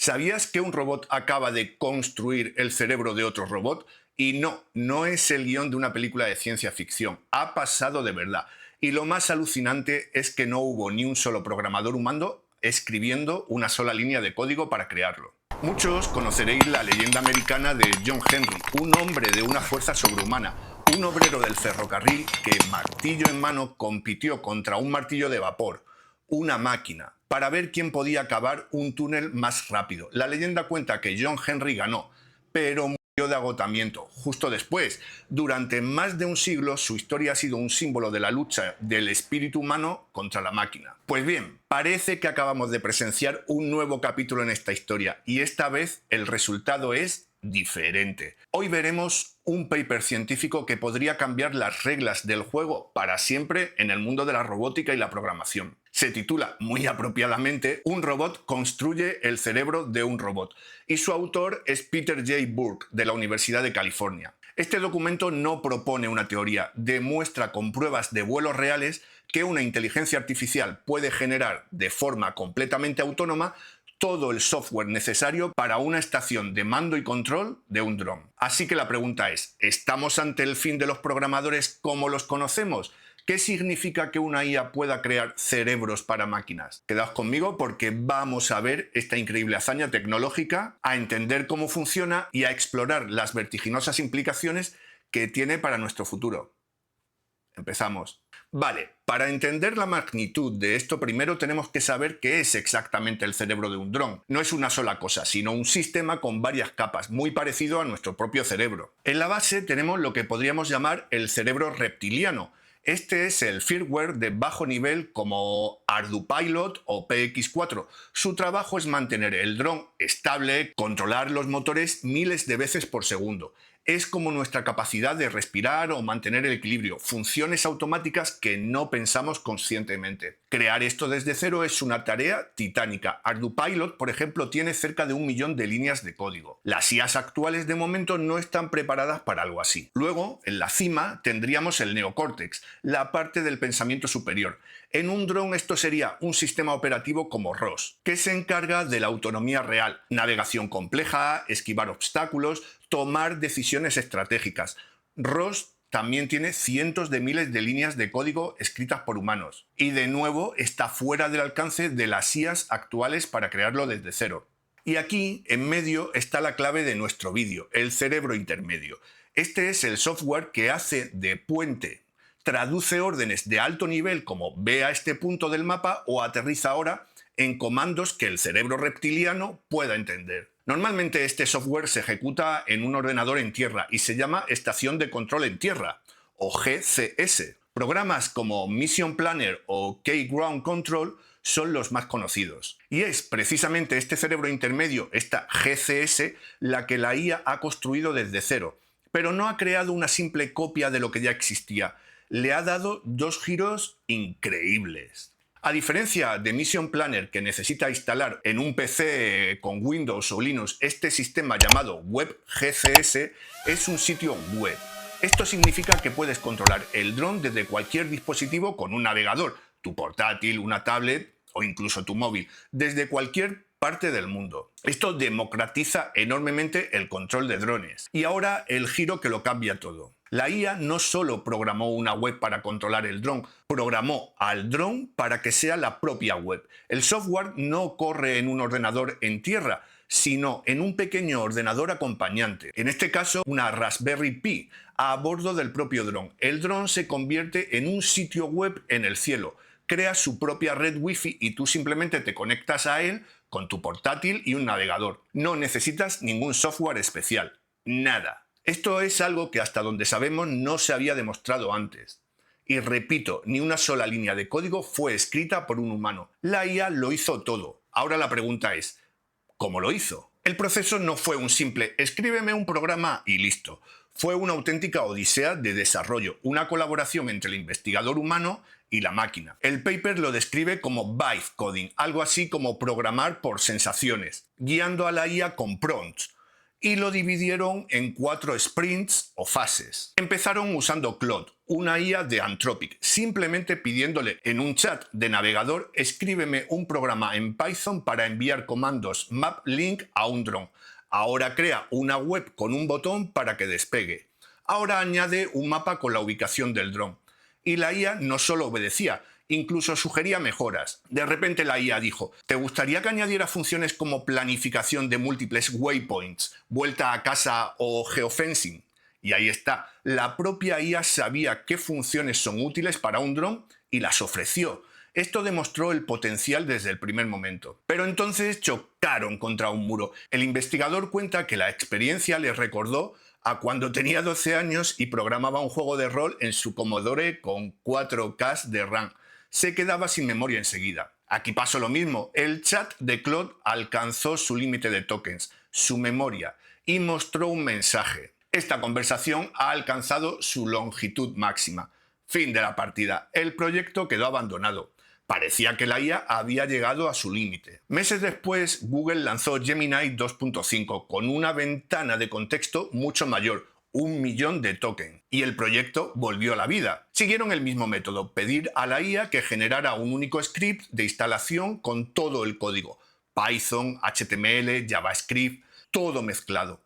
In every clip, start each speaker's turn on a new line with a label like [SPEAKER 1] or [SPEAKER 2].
[SPEAKER 1] ¿Sabías que un robot acaba de construir el cerebro de otro robot? Y no, no es el guión de una película de ciencia ficción, ha pasado de verdad. Y lo más alucinante es que no hubo ni un solo programador humano escribiendo una sola línea de código para crearlo. Muchos conoceréis la leyenda americana de John Henry, un hombre de una fuerza sobrehumana, un obrero del ferrocarril que, martillo en mano, compitió contra un martillo de vapor, una máquina, para ver quién podía cavar un túnel más rápido. La leyenda cuenta que John Henry ganó, pero murió de agotamiento justo después. Durante más de un siglo su historia ha sido un símbolo de la lucha del espíritu humano contra la máquina. Pues bien, parece que acabamos de presenciar un nuevo capítulo en esta historia y esta vez el resultado es diferente. Hoy veremos un paper científico que podría cambiar las reglas del juego para siempre en el mundo de la robótica y la programación. Se titula, muy apropiadamente, Un robot construye el cerebro de un robot, y su autor es Peter J. Burke, de la Universidad de California. Este documento no propone una teoría, demuestra con pruebas de vuelos reales que una inteligencia artificial puede generar de forma completamente autónoma todo el software necesario para una estación de mando y control de un dron. Así que la pregunta es, ¿estamos ante el fin de los programadores como los conocemos? ¿Qué significa que una IA pueda crear cerebros para máquinas? Quedaos conmigo porque vamos a ver esta increíble hazaña tecnológica, a entender cómo funciona y a explorar las vertiginosas implicaciones que tiene para nuestro futuro. Empezamos. Vale, para entender la magnitud de esto primero tenemos que saber qué es exactamente el cerebro de un dron. No es una sola cosa, sino un sistema con varias capas, muy parecido a nuestro propio cerebro. En la base tenemos lo que podríamos llamar el cerebro reptiliano. Este es el firmware de bajo nivel como ArduPilot o PX4. Su trabajo es mantener el dron estable, controlar los motores miles de veces por segundo. Es como nuestra capacidad de respirar o mantener el equilibrio, funciones automáticas que no pensamos conscientemente. Crear esto desde cero es una tarea titánica. ArduPilot, por ejemplo, tiene cerca de 1 millón de líneas de código. Las IAs actuales de momento no están preparadas para algo así. Luego, en la cima, tendríamos el neocórtex, la parte del pensamiento superior. En un dron esto sería un sistema operativo como ROS, que se encarga de la autonomía real, navegación compleja, esquivar obstáculos, tomar decisiones estratégicas. ROS también tiene cientos de miles de líneas de código escritas por humanos. Y de nuevo está fuera del alcance de las IAs actuales para crearlo desde cero. Y aquí, en medio, está la clave de nuestro vídeo, el cerebro intermedio. Este es el software que hace de puente. Traduce órdenes de alto nivel como ve a este punto del mapa o aterriza ahora en comandos que el cerebro reptiliano pueda entender. Normalmente este software se ejecuta en un ordenador en tierra y se llama Estación de Control en Tierra, o GCS. Programas como Mission Planner o K-Ground Control son los más conocidos. Y es precisamente este cerebro intermedio, esta GCS, la que la IA ha construido desde cero, pero no ha creado una simple copia de lo que ya existía. Le ha dado dos giros increíbles. A diferencia de Mission Planner, que necesita instalar en un PC con Windows o Linux este sistema llamado WebGCS, es un sitio web. Esto significa que puedes controlar el dron desde cualquier dispositivo con un navegador, tu portátil, una tablet o incluso tu móvil, desde cualquier parte del mundo. Esto democratiza enormemente el control de drones. Y ahora el giro que lo cambia todo. La IA no solo programó una web para controlar el dron, programó al dron para que sea la propia web. El software no corre en un ordenador en tierra, sino en un pequeño ordenador acompañante. En este caso, una Raspberry Pi, a bordo del propio dron. El dron se convierte en un sitio web en el cielo. Crea su propia red Wi-Fi y tú simplemente te conectas a él con tu portátil y un navegador. No necesitas ningún software especial. Nada. Esto es algo que hasta donde sabemos no se había demostrado antes. Y repito, ni una sola línea de código fue escrita por un humano. La IA lo hizo todo. Ahora la pregunta es, ¿cómo lo hizo? El proceso no fue un simple escríbeme un programa y listo. Fue una auténtica odisea de desarrollo, una colaboración entre el investigador humano y la máquina. El paper lo describe como vibe coding, algo así como programar por sensaciones, guiando a la IA con prompts. Y lo dividieron en 4 sprints o fases. Empezaron usando Claude, una IA de Anthropic, simplemente pidiéndole en un chat de navegador: escríbeme un programa en Python para enviar comandos map link a un dron. Ahora crea una web con un botón para que despegue. Ahora añade un mapa con la ubicación del dron. Y la IA no solo obedecía, incluso sugería mejoras. De repente la IA dijo: ¿te gustaría que añadiera funciones como planificación de múltiples waypoints, vuelta a casa o geofencing? Y ahí está, la propia IA sabía qué funciones son útiles para un dron y las ofreció. Esto demostró el potencial desde el primer momento. Pero entonces chocaron contra un muro. El investigador cuenta que la experiencia les recordó a cuando tenía 12 años y programaba un juego de rol en su Commodore con 4K de RAM. Se quedaba sin memoria enseguida. Aquí pasó lo mismo. El chat de Claude alcanzó su límite de tokens, su memoria, y mostró un mensaje. Esta conversación ha alcanzado su longitud máxima. Fin de la partida. El proyecto quedó abandonado. Parecía que la IA había llegado a su límite. Meses después, Google lanzó Gemini 2.5 con una ventana de contexto mucho mayor, 1.000.000 de tokens, y el proyecto volvió a la vida. Siguieron el mismo método: pedir a la IA que generara un único script de instalación con todo el código: Python, HTML, JavaScript, todo mezclado.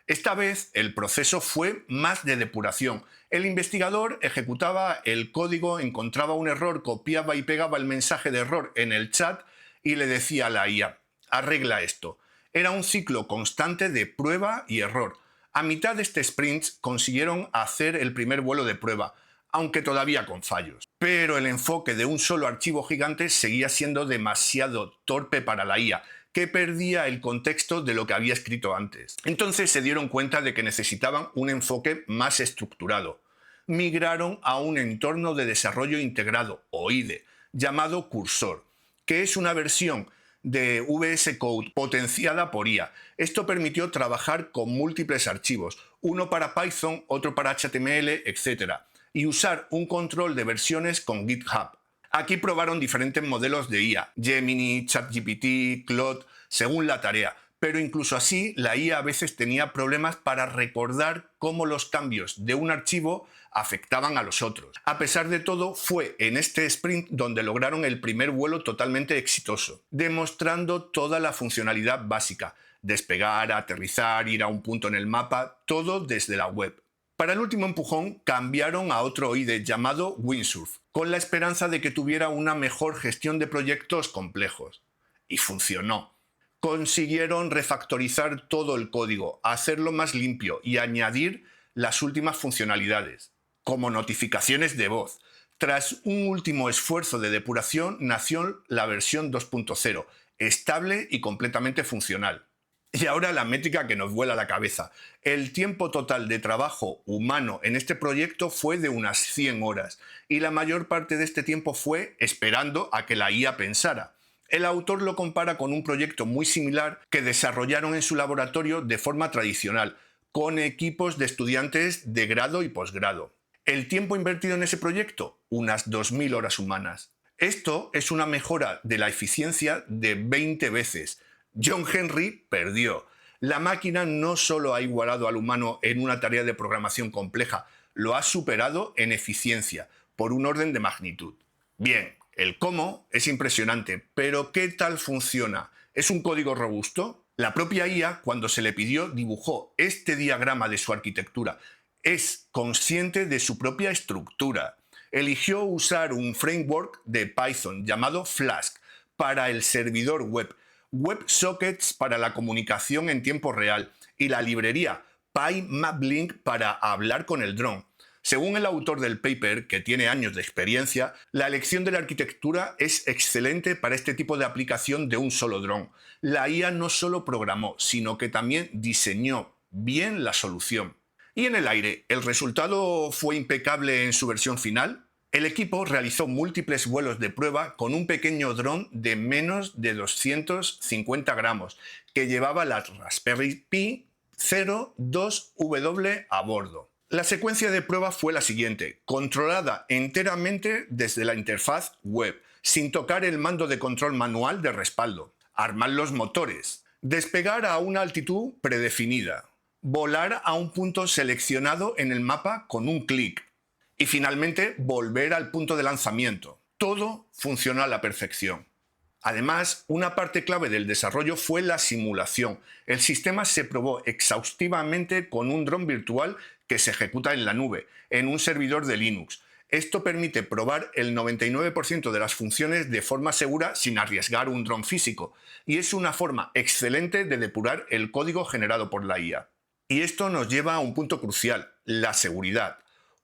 [SPEAKER 1] Esta vez el proceso fue más de depuración. El investigador ejecutaba el código, encontraba un error, copiaba y pegaba el mensaje de error en el chat y le decía a la IA: arregla esto. Era un ciclo constante de prueba y error. A mitad de este sprint consiguieron hacer el primer vuelo de prueba, aunque todavía con fallos. Pero el enfoque de un solo archivo gigante seguía siendo demasiado torpe para la IA, que perdía el contexto de lo que había escrito antes. Entonces se dieron cuenta de que necesitaban un enfoque más estructurado. Migraron a un entorno de desarrollo integrado, o IDE, llamado Cursor, que es una versión de VS Code potenciada por IA. Esto permitió trabajar con múltiples archivos, uno para Python, otro para HTML, etc., y usar un control de versiones con GitHub. Aquí probaron diferentes modelos de IA: Gemini, ChatGPT, Claude, según la tarea. Pero incluso así, la IA a veces tenía problemas para recordar cómo los cambios de un archivo afectaban a los otros. A pesar de todo, fue en este sprint donde lograron el primer vuelo totalmente exitoso, demostrando toda la funcionalidad básica: despegar, aterrizar, ir a un punto en el mapa, todo desde la web. Para el último empujón cambiaron a otro IDE llamado Windsurf, con la esperanza de que tuviera una mejor gestión de proyectos complejos. Y funcionó. Consiguieron refactorizar todo el código, hacerlo más limpio y añadir las últimas funcionalidades, como notificaciones de voz. Tras un último esfuerzo de depuración, nació la versión 2.0, estable y completamente funcional. Y ahora la métrica que nos vuela la cabeza. El tiempo total de trabajo humano en este proyecto fue de unas 100 horas, y la mayor parte de este tiempo fue esperando a que la IA pensara. El autor lo compara con un proyecto muy similar que desarrollaron en su laboratorio de forma tradicional, con equipos de estudiantes de grado y posgrado. El tiempo invertido en ese proyecto: unas 2.000 horas humanas. Esto es una mejora de la eficiencia de 20 veces. John Henry perdió. La máquina no solo ha igualado al humano en una tarea de programación compleja, lo ha superado en eficiencia, por un orden de magnitud. Bien, el cómo es impresionante, pero ¿qué tal funciona? ¿Es un código robusto? La propia IA, cuando se le pidió, dibujó este diagrama de su arquitectura. Es consciente de su propia estructura. Eligió usar un framework de Python llamado Flask para el servidor web, WebSockets para la comunicación en tiempo real y la librería PyMapLink para hablar con el dron. Según el autor del paper, que tiene años de experiencia, la elección de la arquitectura es excelente para este tipo de aplicación de un solo dron. La IA no solo programó, sino que también diseñó bien la solución. Y en el aire, ¿el resultado fue impecable en su versión final? El equipo realizó múltiples vuelos de prueba con un pequeño dron de menos de 250 gramos que llevaba la Raspberry Pi 02W a bordo. La secuencia de prueba fue la siguiente: controlada enteramente desde la interfaz web, sin tocar el mando de control manual de respaldo. Armar los motores. Despegar a una altitud predefinida. Volar a un punto seleccionado en el mapa con un clic. Y finalmente, volver al punto de lanzamiento. Todo funcionó a la perfección. Además, una parte clave del desarrollo fue la simulación. El sistema se probó exhaustivamente con un dron virtual que se ejecuta en la nube, en un servidor de Linux. Esto permite probar el 99% de las funciones de forma segura sin arriesgar un dron físico, y es una forma excelente de depurar el código generado por la IA. Y esto nos lleva a un punto crucial, la seguridad.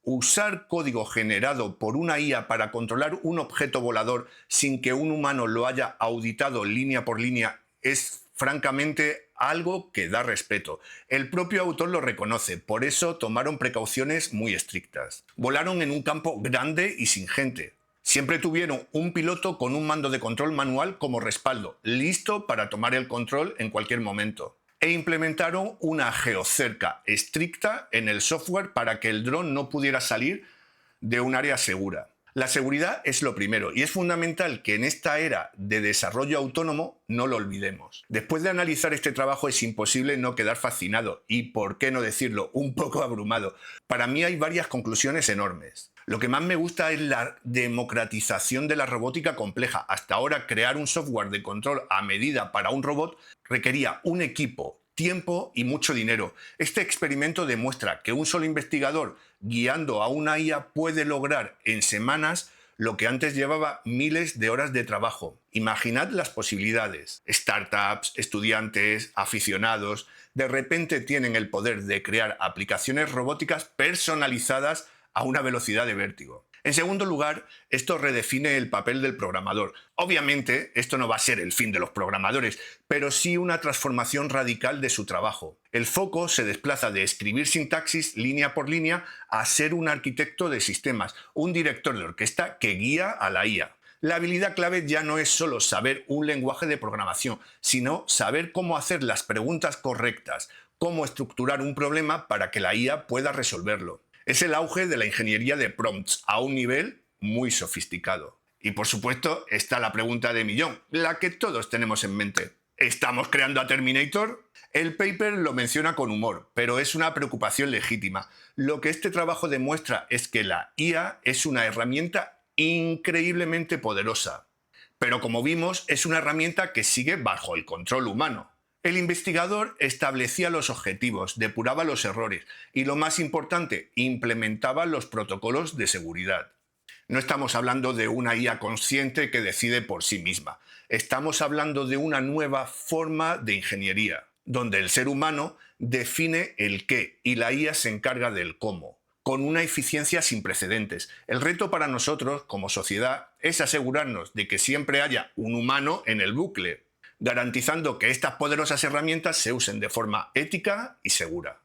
[SPEAKER 1] Usar código generado por una IA para controlar un objeto volador sin que un humano lo haya auditado línea por línea es francamente algo que da respeto. El propio autor lo reconoce, por eso tomaron precauciones muy estrictas. Volaron en un campo grande y sin gente. Siempre tuvieron un piloto con un mando de control manual como respaldo, listo para tomar el control en cualquier momento. E implementaron una geocerca estricta en el software para que el dron no pudiera salir de un área segura. La seguridad es lo primero y es fundamental que en esta era de desarrollo autónomo no lo olvidemos. Después de analizar este trabajo es imposible no quedar fascinado y, por qué no decirlo, un poco abrumado. Para mí hay varias conclusiones enormes. Lo que más me gusta es la democratización de la robótica compleja. Hasta ahora, crear un software de control a medida para un robot requería un equipo, tiempo y mucho dinero. Este experimento demuestra que un solo investigador guiando a una IA puede lograr en semanas lo que antes llevaba miles de horas de trabajo. Imaginad las posibilidades. Startups, estudiantes, aficionados, de repente tienen el poder de crear aplicaciones robóticas personalizadas a una velocidad de vértigo. En segundo lugar, esto redefine el papel del programador. Obviamente, esto no va a ser el fin de los programadores, pero sí una transformación radical de su trabajo. El foco se desplaza de escribir sintaxis línea por línea a ser un arquitecto de sistemas, un director de orquesta que guía a la IA. La habilidad clave ya no es solo saber un lenguaje de programación, sino saber cómo hacer las preguntas correctas, cómo estructurar un problema para que la IA pueda resolverlo. Es el auge de la ingeniería de prompts a un nivel muy sofisticado. Y por supuesto está la pregunta de millón, la que todos tenemos en mente. ¿Estamos creando a Terminator? El paper lo menciona con humor, pero es una preocupación legítima. Lo que este trabajo demuestra es que la IA es una herramienta increíblemente poderosa. Pero como vimos, es una herramienta que sigue bajo el control humano. El investigador establecía los objetivos, depuraba los errores y, lo más importante, implementaba los protocolos de seguridad. No estamos hablando de una IA consciente que decide por sí misma. Estamos hablando de una nueva forma de ingeniería, donde el ser humano define el qué y la IA se encarga del cómo, con una eficiencia sin precedentes. El reto para nosotros, como sociedad, es asegurarnos de que siempre haya un humano en el bucle, garantizando que estas poderosas herramientas se usen de forma ética y segura.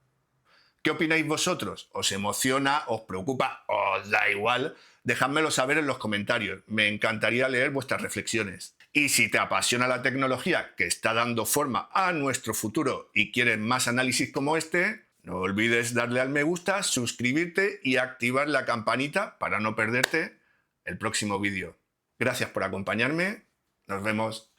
[SPEAKER 1] ¿Qué opináis vosotros? ¿Os emociona? ¿Os preocupa? ¿Os da igual? Dejádmelo saber en los comentarios. Me encantaría leer vuestras reflexiones. Y si te apasiona la tecnología que está dando forma a nuestro futuro y quieres más análisis como este, no olvides darle al me gusta, suscribirte y activar la campanita para no perderte el próximo vídeo. Gracias por acompañarme. Nos vemos.